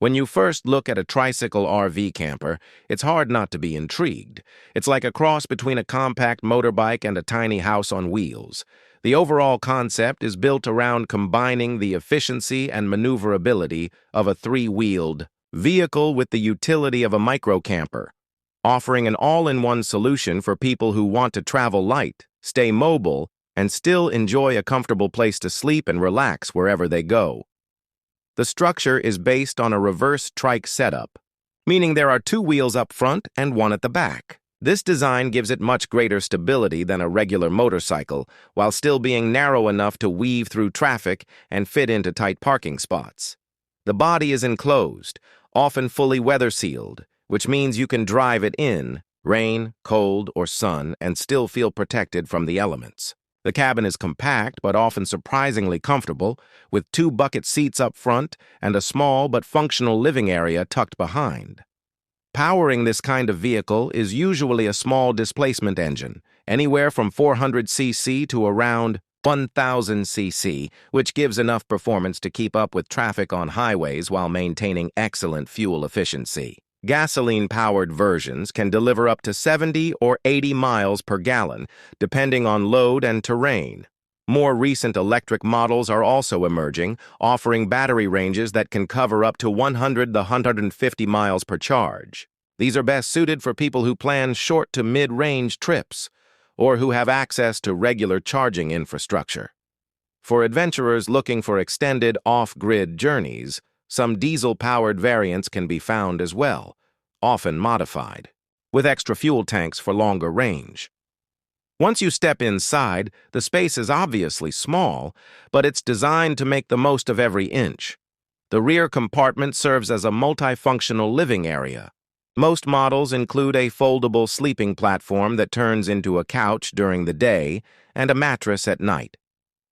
When you first look at a Tricycle RV camper, it's hard not to be intrigued. It's like a cross between a compact motorbike and a tiny house on wheels. The overall concept is built around combining the efficiency and maneuverability of a three-wheeled vehicle with the utility of a micro-camper, offering an all-in-one solution for people who want to travel light, stay mobile, and still enjoy a comfortable place to sleep and relax wherever they go. The structure is based on a reverse trike setup, meaning there are two wheels up front and one at the back. This design gives it much greater stability than a regular motorcycle, while still being narrow enough to weave through traffic and fit into tight parking spots. The body is enclosed, often fully weather-sealed, which means you can drive it in, rain, cold, or sun, and still feel protected from the elements. The cabin is compact but often surprisingly comfortable, with two bucket seats up front and a small but functional living area tucked behind. Powering this kind of vehicle is usually a small displacement engine, anywhere from 400 cc to around 1000 cc, which gives enough performance to keep up with traffic on highways while maintaining excellent fuel efficiency. Gasoline-powered versions can deliver up to 70 or 80 miles per gallon, depending on load and terrain. More recent electric models are also emerging, offering battery ranges that can cover up to 100 to 150 miles per charge. These are best suited for people who plan short to mid-range trips, or who have access to regular charging infrastructure. For adventurers looking for extended off-grid journeys, some diesel-powered variants can be found as well, often modified, with extra fuel tanks for longer range. Once you step inside, the space is obviously small, but it's designed to make the most of every inch. The rear compartment serves as a multifunctional living area. Most models include a foldable sleeping platform that turns into a couch during the day and a mattress at night.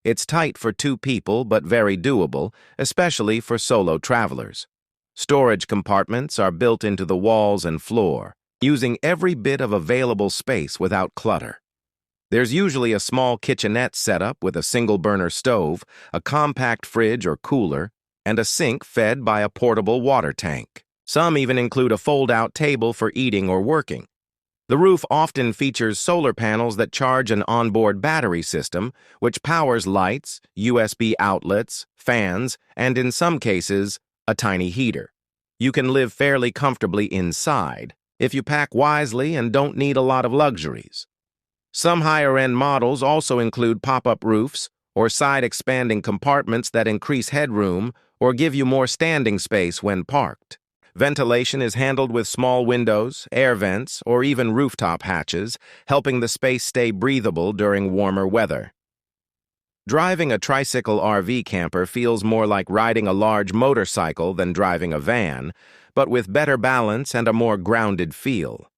It's tight for two people, but very doable, especially for solo travelers. Storage compartments are built into the walls and floor, using every bit of available space without clutter. There's usually a small kitchenette setup with a single-burner stove, a compact fridge or cooler, and a sink fed by a portable water tank. Some even include a fold-out table for eating or working. The roof often features solar panels that charge an onboard battery system, which powers lights, USB outlets, fans, and in some cases, a tiny heater. You can live fairly comfortably inside if you pack wisely and don't need a lot of luxuries. Some higher-end models also include pop-up roofs or side-expanding compartments that increase headroom or give you more standing space when parked. Ventilation is handled with small windows, air vents, or even rooftop hatches, helping the space stay breathable during warmer weather. Driving a Tricycle RV camper feels more like riding a large motorcycle than driving a van, but with better balance and a more grounded feel.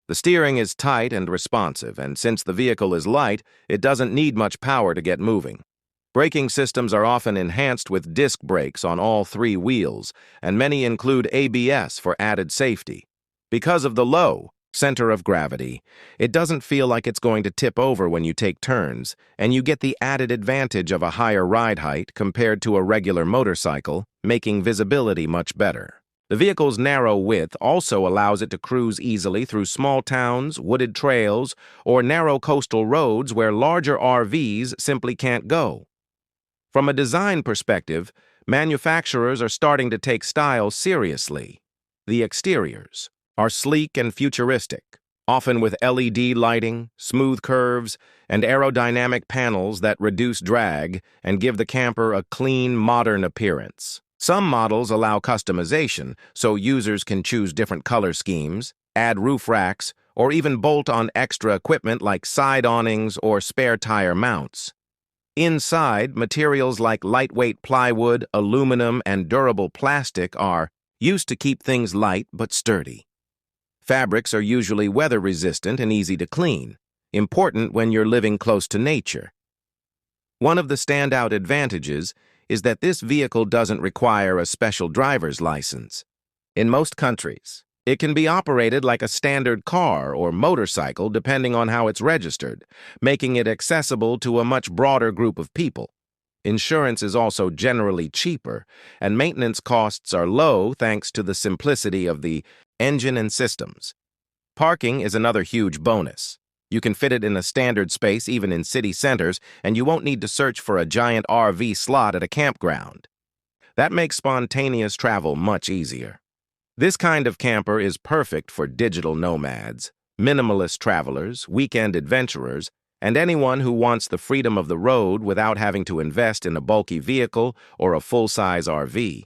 The steering is tight and responsive, and since the vehicle is light, it doesn't need much power to get moving. Braking systems are often enhanced with disc brakes on all three wheels, and many include ABS for added safety. Because of the low center of gravity, it doesn't feel like it's going to tip over when you take turns, and you get the added advantage of a higher ride height compared to a regular motorcycle, making visibility much better. The vehicle's narrow width also allows it to cruise easily through small towns, wooded trails, or narrow coastal roads where larger RVs simply can't go. From a design perspective, manufacturers are starting to take style seriously. The exteriors are sleek and futuristic, often with LED lighting, smooth curves, and aerodynamic panels that reduce drag and give the camper a clean, modern appearance. Some models allow customization, so users can choose different color schemes, add roof racks, or even bolt on extra equipment like side awnings or spare tire mounts. Inside, materials like lightweight plywood, aluminum, and durable plastic are used to keep things light but sturdy. Fabrics are usually weather-resistant and easy to clean, important when you're living close to nature. One of the standout advantages is that this vehicle doesn't require a special driver's license. In most countries, it can be operated like a standard car or motorcycle depending on how it's registered, making it accessible to a much broader group of people. Insurance is also generally cheaper, and maintenance costs are low thanks to the simplicity of the engine and systems. Parking is another huge bonus. You can fit it in a standard space even in city centers, and you won't need to search for a giant RV slot at a campground. That makes spontaneous travel much easier. This kind of camper is perfect for digital nomads, minimalist travelers, weekend adventurers, and anyone who wants the freedom of the road without having to invest in a bulky vehicle or a full-size RV.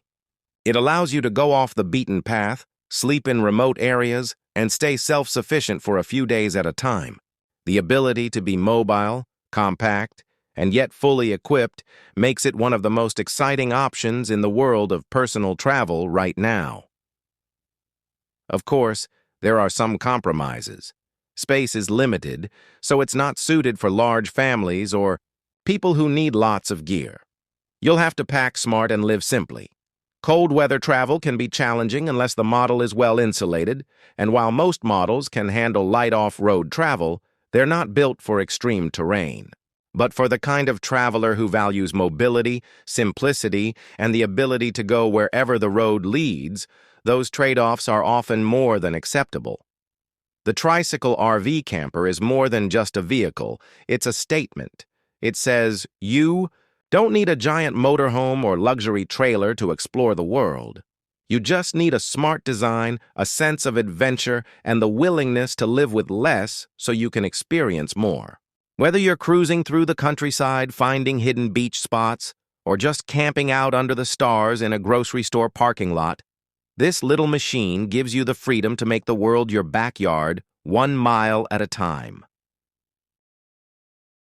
It allows you to go off the beaten path, sleep in remote areas, and stay self-sufficient for a few days at a time. The ability to be mobile, compact, and yet fully equipped makes it one of the most exciting options in the world of personal travel right now. Of course, there are some compromises. Space is limited, so it's not suited for large families or people who need lots of gear. You'll have to pack smart and live simply. Cold weather travel can be challenging unless the model is well insulated, and while most models can handle light off-road travel, they're not built for extreme terrain. But for the kind of traveler who values mobility, simplicity, and the ability to go wherever the road leads, those trade-offs are often more than acceptable. The Tricycle RV Camper is more than just a vehicle, it's a statement. It says, you don't need a giant motorhome or luxury trailer to explore the world. You just need a smart design, a sense of adventure, and the willingness to live with less so you can experience more. Whether you're cruising through the countryside, finding hidden beach spots, or just camping out under the stars in a grocery store parking lot, this little machine gives you the freedom to make the world your backyard 1 mile at a time.